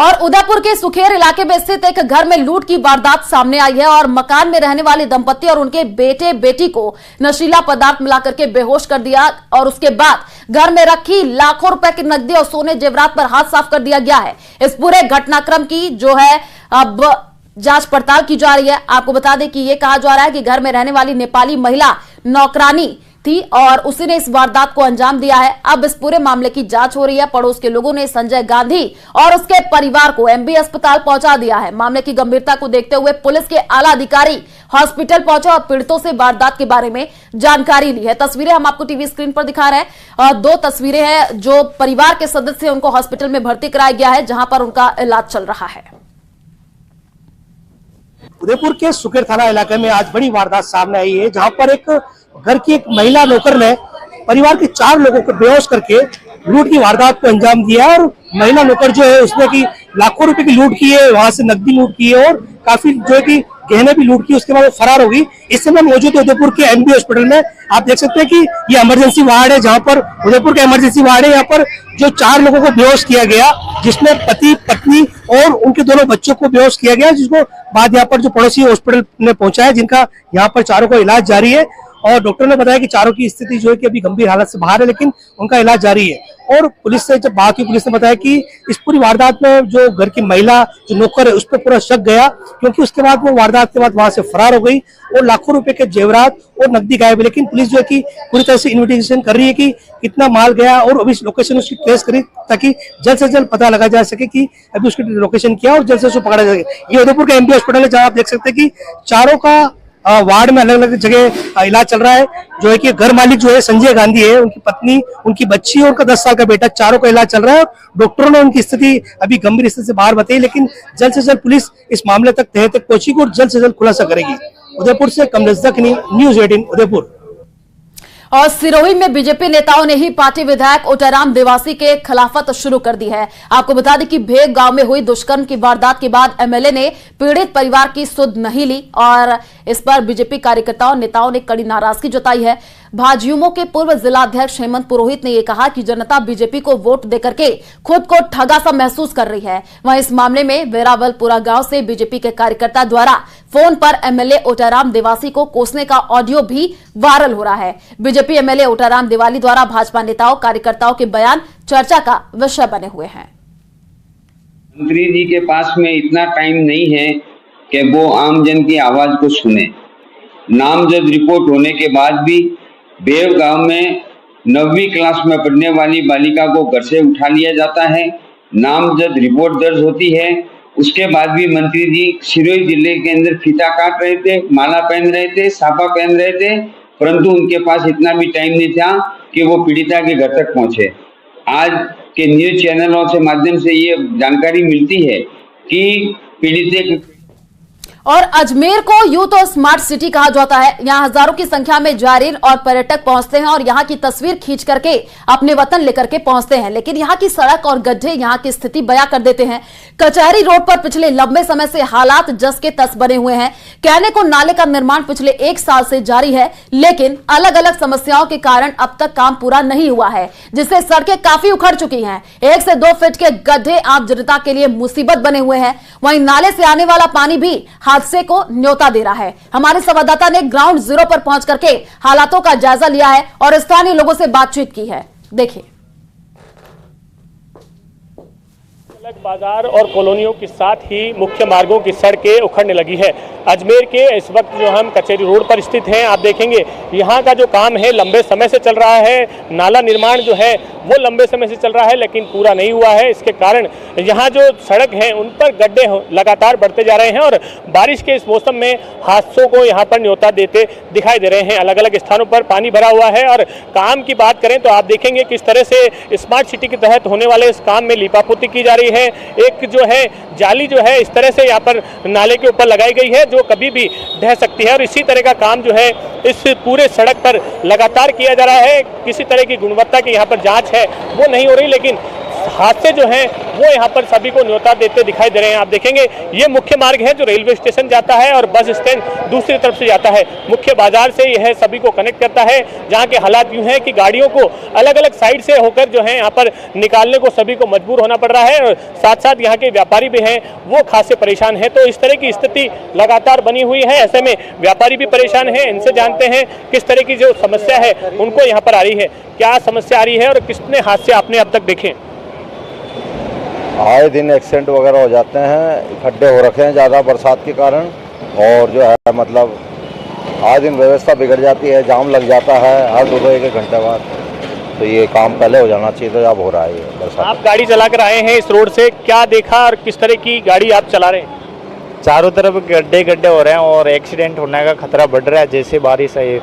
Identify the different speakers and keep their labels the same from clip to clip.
Speaker 1: और उदयपुर के सुखेर इलाके में स्थित एक घर में लूट की वारदात सामने आई है और मकान में रहने वाले दंपति और उनके बेटे बेटी को नशीला पदार्थ मिलाकर के बेहोश कर दिया और उसके बाद घर में रखी लाखों रुपए की नकदी और सोने जेवरात पर हाथ साफ कर दिया गया है। इस पूरे घटनाक्रम की जो है अब जांच पड़ताल की जा रही है। आपको बता दें कि यह कहा जा रहा है कि घर में रहने वाली नेपाली महिला नौकरानी थी और उसी ने इस वारदात को अंजाम दिया है। अब इस पूरे मामले की जांच हो रही है। पड़ोस के लोगों ने संजय गांधी और उसके परिवार को एमबी अस्पताल पहुंचा दिया है। मामले की गंभीरता को देखते हुए पुलिस के आला अधिकारी हॉस्पिटल पहुंचे और पीड़ितों से वारदात के बारे में जानकारी ली है। तस्वीरें हम आपको टीवी स्क्रीन पर दिखा रहे हैं और 2 तस्वीरें हैं जो परिवार के सदस्य उनको हॉस्पिटल में भर्ती कराया गया है, जहां पर उनका इलाज चल रहा है।
Speaker 2: उदयपुर के सुखेर थाना इलाके में आज बड़ी वारदात सामने आई है, जहां पर एक घर की एक महिला नौकर ने परिवार के 4 लोगों को बेहोश करके लूट की वारदात को अंजाम दिया। और महिला नौकर जो है उसने की लाखों रुपए की लूट की है, वहां से नकदी लूट की है और काफी जो है कि गहने भी लूट की, उसके बाद वो फरार हो गई। इस समय मौजूद है उदयपुर के एमबी हॉस्पिटल में। आप देख सकते हैं कि ये इमरजेंसी वार्ड है, जहां पर उदयपुर का इमरजेंसी वार्ड है। यहाँ पर जो 4 लोगों को बेहोश किया गया, जिसमें पति पत्नी और उनके दोनों बच्चों को बेहोश किया गया, जिसको बाद यहाँ पर जो पड़ोसी हॉस्पिटल ने पहुंचा है, जिनका यहाँ पर चारों को इलाज जारी है। और डॉक्टर ने बताया कि चारों की स्थिति जो है कि अभी गंभीर हालत से बाहर है, लेकिन उनका इलाज जारी है। और पुलिस से जब बात की, पुलिस ने बताया कि इस पूरी वारदात में जो घर की महिला जो नौकर है उस पर पूरा शक गया, क्योंकि उसके बाद वो वारदात के बाद वहां से फरार हो गई और लाखों रुपए के जेवरात और नकदी गायब है। लेकिन पुलिस जो है कि पूरी तरह से इन्वेस्टिगेशन कर रही है कि कितना माल गया और अभी लोकेशन उसकी ट्रेस करी, ताकि जल्द से जल्द पता लगा जा सके कि अभी उसकी लोकेशन क्या और जल्द से उसको पकड़ा जा सके। ये उदयपुर का एमबी हॉस्पिटल है, जहाँ आप देख सकते हैं कि चारों का वार्ड में अलग अलग जगह इलाज चल रहा है। जो है कि घर मालिक जो है संजय गांधी है, उनकी पत्नी, उनकी बच्ची और उनका 10 साल का बेटा, चारों का इलाज चल रहा है। डॉक्टरों ने उनकी स्थिति अभी गंभीर स्थिति से बाहर बताई, लेकिन जल्द से जल्द पुलिस इस मामले तक तह तक पहुंचेगी और जल्द से जल्द खुलासा करेगी। उदयपुर से कमलेश दखनी, न्यूज़ 18 उदयपुर।
Speaker 1: और सिरोही में बीजेपी नेताओं ने ही पार्टी विधायक ओटाराम देवासी के खिलाफत शुरू कर दी है। आपको बता दें कि भेग गांव में हुई दुष्कर्म की वारदात के बाद एमएलए ने पीड़ित परिवार की सुध नहीं ली और इस पर बीजेपी कार्यकर्ताओं नेताओं ने कड़ी नाराजगी जताई है। भाजयुमो के पूर्व जिलाध्यक्ष हेमंत पुरोहित ने यह कहा कि जनता बीजेपी को वोट देकर के खुद को ठगा सा महसूस कर रही है। वहीं इस मामले में वेरावलपुरा गांव से बीजेपी के कार्यकर्ता द्वारा फोन पर एमएलए ओटाराम देवासी को कोसने का ऑडियो भी वायरल हो रहा है। बीजेपी एमएलए ओटाराम देवाली द्वारा भाजपा नेताओं कार्यकर्ताओं के बयान चर्चा का विषय बने हुए हैं।
Speaker 3: मंत्री जी के पास में इतना टाइम नहीं है कि वो आमजन की आवाज को सुने। नामजद रिपोर्ट होने के बाद भी बेव गांव में 9वीं क्लास में पढ़ने वाली बालिका को घर से उठा लिया जाता है। नामजद रिपोर्ट दर्ज होती है, उसके बाद भी मंत्री जी सिरोही जिले के अंदर फीता काट रहे थे, माला पहन रहे थे, साफा पहन रहे थे, परंतु उनके पास इतना भी टाइम नहीं था कि वो पीड़िता के घर तक पहुंचे। आज के न्यूज चैनलों से माध्यम से ये जानकारी मिलती है कि पीड़ित
Speaker 1: और अजमेर को यूथ और स्मार्ट सिटी कहा जाता है। यहाँ हजारों की संख्या में जायरीन और पर्यटक पहुंचते हैं और यहाँ की तस्वीर खींच करके अपने वतन लेकर के पहुंचते हैं, लेकिन यहाँ की सड़क और गड्ढे यहाँ की स्थिति बयां कर देते हैं। कचहरी रोड पर पिछले लंबे समय से हालात जस के तस बने हुए हैं। कहने को नाले का निर्माण पिछले 1 साल से जारी है, लेकिन अलग अलग समस्याओं के कारण अब तक काम पूरा नहीं हुआ है, जिससे सड़कें काफी उखड़ चुकी हैं। 1 से 2 फीट के गड्ढे आम जनता के लिए मुसीबत बने हुए हैं। वहीं नाले से आने वाला पानी भी हादसे को न्योता दे रहा है। हमारे संवाददाता ने ग्राउंड जीरो पर पहुंच करके हालातों का जायजा लिया है और स्थानीय लोगों से बातचीत की है। देखिए।
Speaker 4: बाजार और कॉलोनियों के साथ ही मुख्य मार्गों की सड़कें उखड़ने लगी है। अजमेर के इस वक्त जो हम कचहरी रोड पर स्थित हैं, आप देखेंगे यहाँ का जो काम है लंबे समय से चल रहा है। नाला निर्माण जो है वो लंबे समय से चल रहा है, लेकिन पूरा नहीं हुआ है। इसके कारण यहाँ जो सड़क है उन पर गड्ढे लगातार बढ़ते जा रहे हैं और बारिश के इस मौसम में हादसों को यहाँ पर न्योता देते दिखाई दे रहे हैं। अलग अलग स्थानों पर पानी भरा हुआ है और काम की बात करें तो आप देखेंगे किस तरह से स्मार्ट सिटी के तहत होने वाले इस काम में लीपापोती की जा रही है। एक जो है जाली जो है इस तरह से यहाँ पर नाले के ऊपर लगाई गई है जो कभी भी ढह सकती है और इसी तरह का काम जो है इस पूरे सड़क पर लगातार किया जा रहा है। किसी तरह की गुणवत्ता की यहाँ पर जांच है वो नहीं हो रही, लेकिन हादसे जो हैं वो यहाँ पर सभी को न्योता देते दिखाई दे रहे हैं। आप देखेंगे ये मुख्य मार्ग है जो रेलवे स्टेशन जाता है और बस स्टैंड दूसरी तरफ से जाता है। मुख्य बाजार से यह सभी को कनेक्ट करता है, जहाँ के हालात यूँ हैं कि गाड़ियों को अलग अलग साइड से होकर जो है यहाँ पर निकालने को सभी को मजबूर होना पड़ रहा है। और साथ साथ यहाँ के व्यापारी भी हैं वो खासे परेशान हैं। तो इस तरह की स्थिति लगातार बनी हुई है। ऐसे में व्यापारी भी परेशान हैं। इनसे जानते हैं किस तरह की जो समस्या है उनको यहाँ पर आ रही है, क्या समस्या आ रही है और कितने हादसे आपने अब तक देखे?
Speaker 5: आए दिन एक्सीडेंट वगैरह हो जाते हैं, खड्डे हो रखे हैं ज़्यादा बरसात के कारण, और जो है मतलब आए दिन व्यवस्था बिगड़ जाती है, जाम लग जाता है हर 2-1 घंटे बाद। तो ये काम पहले हो जाना चाहिए, तो अब हो रहा है ये बरसात।
Speaker 4: आप गाड़ी चलाकर आए हैं इस रोड से, क्या देखा और किस तरह की गाड़ी आप चला रहे हैं?
Speaker 6: चारों तरफ गड्ढे गड्ढे हो रहे हैं और एक्सीडेंट होने का खतरा बढ़ रहा है। जैसे बारिश है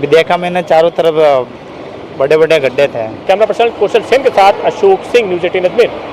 Speaker 6: देखा मैंने, चारों तरफ बड़े बड़े गड्ढे थे।
Speaker 4: कैमरा पर्सन कौशल सेन के साथ अशोक सिंह, न्यूज़ 18 अजमेर।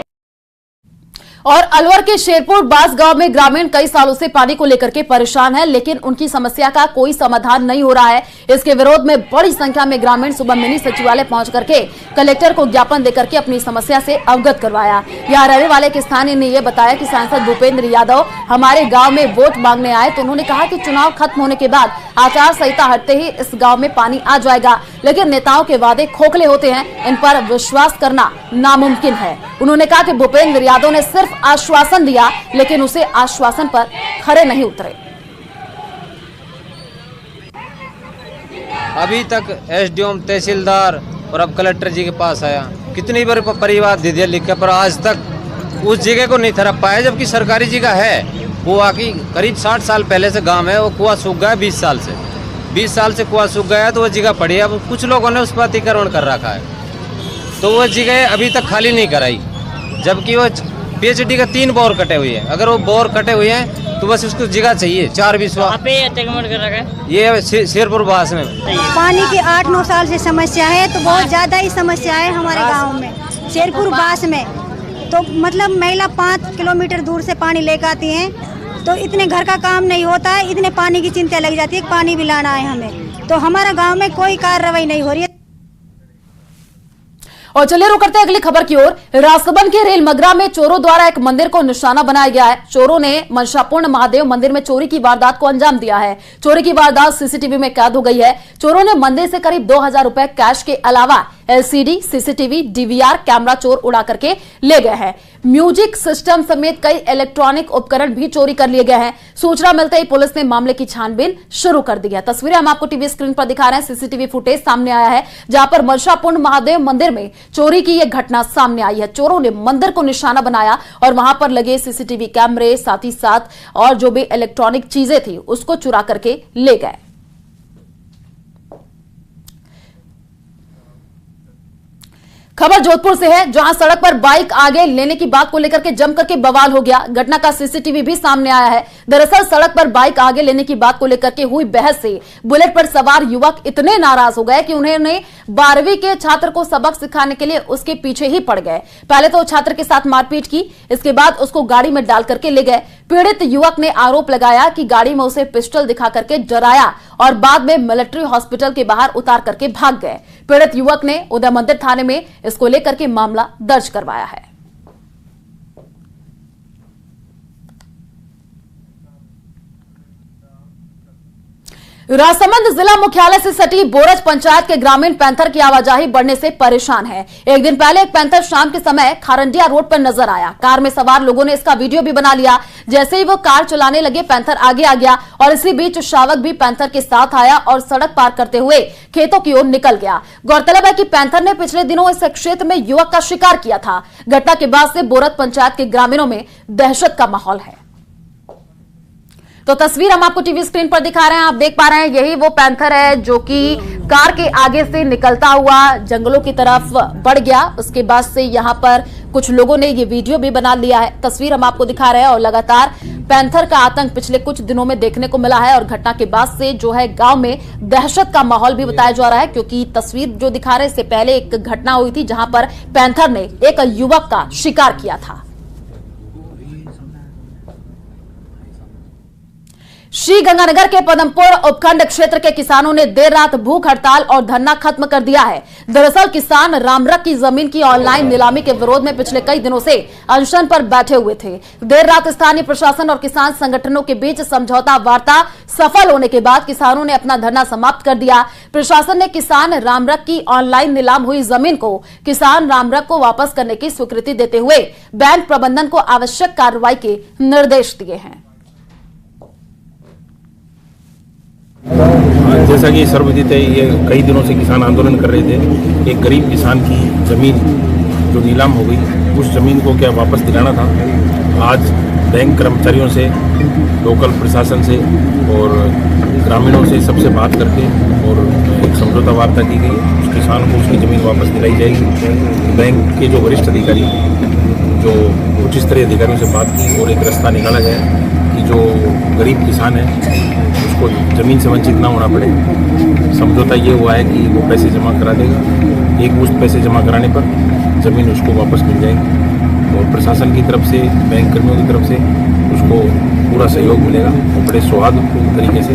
Speaker 1: और अलवर के शेरपुर बास गांव में ग्रामीण कई सालों से पानी को लेकर के परेशान है, लेकिन उनकी समस्या का कोई समाधान नहीं हो रहा है। इसके विरोध में बड़ी संख्या में ग्रामीण सुबह मिनी सचिवालय पहुंच करके कलेक्टर को ज्ञापन देकर के अपनी समस्या से अवगत करवाया। यहां रहने वाले एक स्थानीय ने यह बताया कि सांसद भूपेंद्र यादव हमारे गाँव में वोट मांगने आए, तो उन्होंने कहा कि चुनाव खत्म होने के बाद आचार संहिता हटते ही इस गाँव में पानी आ जाएगा, लेकिन नेताओं के वादे खोखले होते हैं, इन पर विश्वास करना नामुमकिन है। उन्होंने कहा कि भूपेंद्र यादव ने सिर्फ आश्वासन दिया, लेकिन उसे आश्वासन पर खरे नहीं उतरे।
Speaker 7: अभी तक एसडीएम, तहसीलदार और अब कलेक्टर जी के पास आया, कितनी बार परिवार दे दिया लिख के, पर आज तक उस जगह को नहीं थरप पाया, जबकि सरकारी जगह है। कुआ की करीब 60 साल पहले से गांव है, वो कुआ सूख गया 20 साल से। 20 साल से कुआ सूख गया तो वो जगह पड़ी है। अब कुछ लोगों ने उस पर अतिक्रमण कर रखा है, तो वो जगह अभी तक खाली नहीं कराई, जबकि वो पीएचडी का 3 बोर कटे हुए हैं। अगर वो बोर कटे हुए हैं तो बस उसको जगह चाहिए 4-20
Speaker 8: अतिक्रमण कर रखा है।
Speaker 7: ये शेरपुर बास में
Speaker 8: पानी की 8-9 साल से समस्या है, तो बहुत ज्यादा ही समस्या है हमारे गांव में शेरपुर बास में। तो मतलब महिला 5 किलोमीटर दूर से पानी लेकर आती हैं, तो इतने घर का काम नहीं होता है, इतने पानी की चिंता लग जाती है, पानी भी लाना है हमें। तो हमारा गाँव में कोई कार्रवाई नहीं हो रही है।
Speaker 1: और चलिए रुक करते हैं अगली खबर की ओर। राजसमंद के रेल मगरा में चोरों द्वारा एक मंदिर को निशाना बनाया गया है। चोरों ने मनसापूर्ण महादेव मंदिर में चोरी की वारदात को अंजाम दिया है। चोरी की वारदात सीसीटीवी में कैद हो गई है। चोरों ने मंदिर से करीब 2000 रुपए कैश के अलावा एलसीडी, सीसीटीवी, डीवीआर कैमरा चोर उड़ा करके ले गए हैं। म्यूजिक सिस्टम समेत कई इलेक्ट्रॉनिक उपकरण भी चोरी कर लिए गए हैं। सूचना मिलते ही पुलिस ने मामले की छानबीन शुरू कर दी है। तस्वीरें हम आपको टीवी स्क्रीन पर दिखा रहे हैं। सीसीटीवी फुटेज सामने आया है, जहां पर मनसापूर्ण महादेव मंदिर में चोरी की यह घटना सामने आई है। चोरों ने मंदिर को निशाना बनाया और वहां पर लगे सीसीटीवी कैमरे, साथ ही साथ और जो भी इलेक्ट्रॉनिक चीजें थी उसको चुरा करके ले गए। खबर जोधपुर से है, जहां सड़क पर बाइक आगे लेने की बात को लेकर के जम करके बवाल हो गया। घटना का सीसीटीवी भी सामने आया है। दरअसल सड़क पर बाइक आगे लेने की बात को लेकर के हुई बहस से बुलेट पर सवार युवक इतने नाराज हो गए कि उन्होंने 12वीं के छात्र को सबक सिखाने के लिए उसके पीछे ही पड़ गए। पहले तो छात्र के साथ मारपीट की, इसके बाद उसको गाड़ी में डाल करके ले गए। पीड़ित युवक ने आरोप लगाया कि गाड़ी में उसे पिस्टल दिखा करके डराया और बाद में मिलिट्री हॉस्पिटल के बाहर उतार करके भाग गए। पीड़ित युवक ने उदय मंदिर थाने में इसको लेकर के मामला दर्ज करवाया है। राजसमंद जिला मुख्यालय से सटी बोरज पंचायत के ग्रामीण पैंथर की आवाजाही बढ़ने से परेशान है। एक दिन पहले एक पैंथर शाम के समय खारंडिया रोड पर नजर आया। कार में सवार लोगों ने इसका वीडियो भी बना लिया। जैसे ही वो कार चलाने लगे, पैंथर आगे आ गया और इसी बीच शावक भी पैंथर के साथ आया और सड़क पार करते हुए खेतों की ओर निकल गया। गौरतलब है कि पैंथर ने पिछले दिनों इस क्षेत्र में युवक का शिकार किया था। घटना के बाद से बोरज पंचायत के ग्रामीणों में दहशत का माहौल है। तो तस्वीर हम आपको टीवी स्क्रीन पर दिखा रहे हैं, आप देख पा रहे हैं, यही वो पैंथर है जो कि कार के आगे से निकलता हुआ जंगलों की तरफ बढ़ गया। उसके बाद से यहां पर कुछ लोगों ने ये वीडियो भी बना लिया है। तस्वीर हम आपको दिखा रहे हैं और लगातार पैंथर का आतंक पिछले कुछ दिनों में देखने को मिला है और घटना के बाद से जो है गांव में दहशत का माहौल भी बताया जा रहा है, क्योंकि तस्वीर जो दिखा रहे हैं इससे पहले एक घटना हुई थी जहां पर पैंथर ने एक युवक का शिकार किया था। श्रीगंगानगर के पदमपुर उपखंड क्षेत्र के किसानों ने देर रात भूख हड़ताल और धरना खत्म कर दिया है। दरअसल किसान रामरख की जमीन की ऑनलाइन नीलामी के विरोध में पिछले कई दिनों से अनशन पर बैठे हुए थे। देर रात स्थानीय प्रशासन और किसान संगठनों के बीच समझौता वार्ता सफल होने के बाद किसानों ने अपना धरना समाप्त कर दिया। प्रशासन ने किसान रामरख की ऑनलाइन नीलाम हुई जमीन को किसान रामरख को वापस करने की स्वीकृति देते हुए बैंक प्रबंधन को आवश्यक कार्रवाई के निर्देश दिए हैं।
Speaker 9: जैसा कि सर्वविदित है, ये कई दिनों से किसान आंदोलन कर रहे थे। एक गरीब किसान की जमीन जो नीलाम हो गई, उस जमीन को क्या वापस दिलाना था। आज बैंक कर्मचारियों से, लोकल प्रशासन से और ग्रामीणों से सबसे बात करके और एक समझौता वार्ता की गई। उस किसान को उसकी ज़मीन वापस दिलाई जाएगी। बैंक के जो वरिष्ठ अधिकारी, जो उच्च स्तरीय अधिकारियों से बात की और एक रास्ता निकाला गया कि जो गरीब किसान है उसको ज़मीन से वंचित ना होना पड़े। समझौता ये हुआ है कि वो पैसे जमा करा देगा। एक मुश्त पैसे जमा कराने पर ज़मीन उसको वापस मिल जाएगी और प्रशासन की तरफ से, बैंक कर्मियों की तरफ से उसको पूरा सहयोग मिलेगा और बड़े सौहार्दपूर्ण तरीके से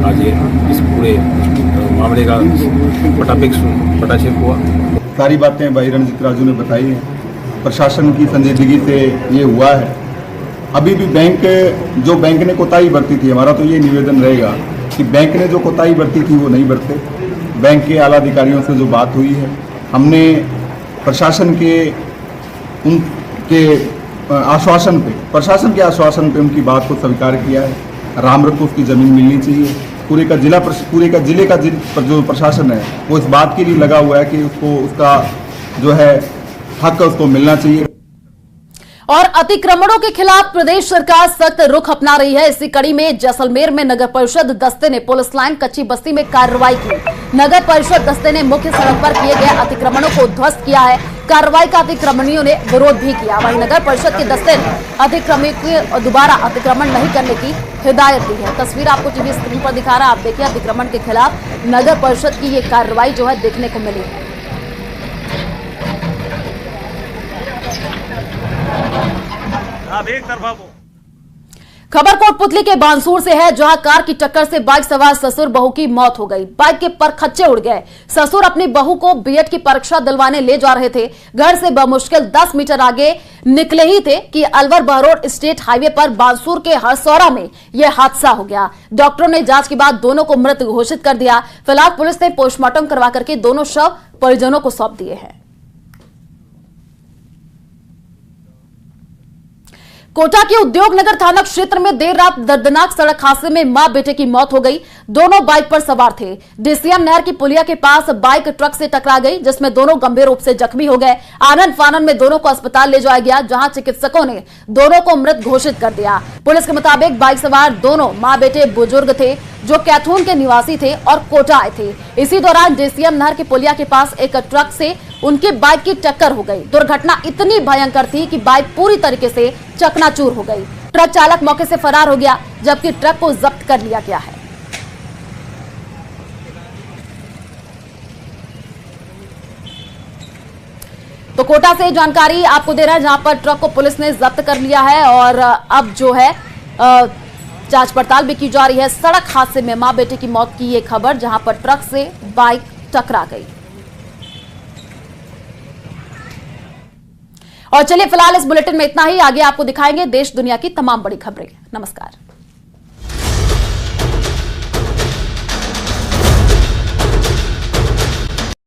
Speaker 9: आज ये इस पूरे मामले का पटाक्षेप हुआ।
Speaker 10: सारी बातें भाई रणजीत राजू ने बताई हैं। प्रशासन की संजीदगी से ये हुआ है। अभी भी बैंक ने कोताही बरती थी, हमारा तो ये निवेदन रहेगा कि बैंक ने जो कोताही बरती थी वो नहीं बरते। बैंक के आला अधिकारियों से जो बात हुई है, हमने प्रशासन के आश्वासन पे उनकी बात को स्वीकार किया है। रामरख को उसकी ज़मीन मिलनी चाहिए। पूरे का जिले का जो प्रशासन है वो इस बात के लिए लगा हुआ है कि उसको उसका जो है हक उसको मिलना चाहिए।
Speaker 1: और अतिक्रमणों के खिलाफ प्रदेश सरकार सख्त रुख अपना रही है। इसी कड़ी में जैसलमेर में नगर परिषद दस्ते ने पुलिस लाइन कच्ची बस्ती में कार्रवाई की। नगर परिषद दस्ते ने मुख्य सड़क पर किए गए अतिक्रमणों को ध्वस्त किया है। कार्रवाई का अतिक्रमणियों ने विरोध भी किया। वहीं नगर परिषद के दस्ते ने अतिक्रमी को दोबारा अतिक्रमण नहीं करने की हिदायत दी है। तस्वीर आपको टीवी स्क्रीन पर दिखा रहा है। आप देखिए, अतिक्रमण के खिलाफ नगर परिषद की ये कार्रवाई जो है देखने को मिली है। खबर कोटपुतली के बांसूर से है, जहां कार की टक्कर से बाइक सवार ससुर बहू की मौत हो गई। बाइक के परखच्चे उड़ गए। ससुर अपनी बहू को बीएड की परीक्षा दिलवाने ले जा रहे थे। घर से बमुश्किल 10 मीटर आगे निकले ही थे कि अलवर बहरोड स्टेट हाईवे पर बांसूर के हरसौरा में यह हादसा हो गया। डॉक्टरों ने जांच के बाद दोनों को मृत घोषित कर दिया। फिलहाल पुलिस ने पोस्टमार्टम करवा करके दोनों शव परिजनों को सौंप दिए हैं। कोटा के उद्योगनगर थाना क्षेत्र में देर रात दर्दनाक सड़क हादसे में मां बेटे की मौत हो गई। दोनों बाइक पर सवार थे। डीसीएम नहर की पुलिया के पास बाइक ट्रक से टकरा गई, जिसमें दोनों गंभीर रूप से जख्मी हो गए। आनन फानन में दोनों को अस्पताल ले जाया गया, जहां चिकित्सकों ने दोनों को मृत घोषित कर दिया। पुलिस के मुताबिक बाइक सवार दोनों मां बेटे बुजुर्ग थे, जो कैथून के निवासी थे और कोटा आए थे। इसी दौरान डीसीएम नहर की पुलिया के पास एक ट्रक से उनके बाइक की टक्कर हो गई। दुर्घटना इतनी भयंकर थी कि बाइक पूरी तरीके से चकनाचूर हो गई। ट्रक चालक मौके से फरार हो गया, जबकि ट्रक को जब्त कर लिया गया है। तो कोटा से जानकारी आपको दे रहे हैं, जहां पर ट्रक को पुलिस ने जब्त कर लिया है और अब जो है जांच पड़ताल भी की जा रही है। सड़क हादसे में मां बेटे की मौत की ये खबर, जहां पर ट्रक से बाइक टकरा गई। और चलिए फिलहाल इस बुलेटिन में इतना ही। आगे आपको दिखाएंगे देश दुनिया की तमाम बड़ी खबरें। नमस्कार।